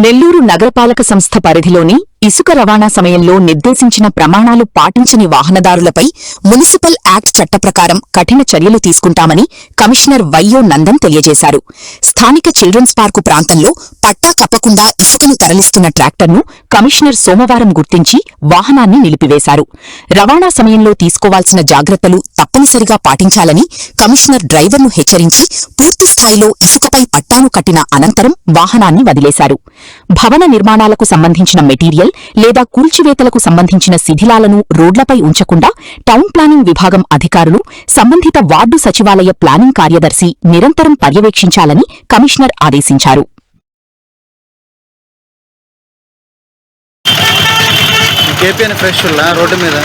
నెల్లూరు నగరపాలక సంస్థ పరిధిలోని ఇసుక రవాణా సమయంలో నిర్దేశించిన ప్రమాణాలు పాటించని వాహనదారులపై మున్సిపల్ యాక్ట్ చట్టప్రకారం కఠిన చర్యలు తీసుకుంటామని కమిషనర్ వైయో నందన్ తెలియజేశారు. స్థానిక చిల్డ్రన్స్ పార్కు ప్రాంతంలో పట్టా కప్పకుండా ఇసుకను తరలిస్తున్న ట్రాక్టర్ను కమిషనర్ సోమవారం గుర్తించి వాహనాన్ని నిలిపివేశారు. రవాణా సమయంలో తీసుకోవాల్సిన జాగ్రత్తలు తప్పనిసరిగా పాటించాలని కమిషనర్ డ్రైవర్ను హెచ్చరించి పూర్తిస్థాయిలో ఇసుకపై పట్టాను కట్టిన అనంతరం వాహనాన్ని వదిలేశారు. భవన నిర్మాణాలకు సంబంధించిన మెటీరియల్ లేదా కూల్చివేతలకు సంబంధించిన శిథిలాలను రోడ్లపై ఉంచకుండా టౌన్ ప్లానింగ్ విభాగం అధికారులు, సంబంధిత వార్డు సచివాలయ ప్లానింగ్ కార్యదర్శి నిరంతరం పర్యవేక్షించాలని కమిషనర్ ఆదేశించారు. రోడ్డు మీద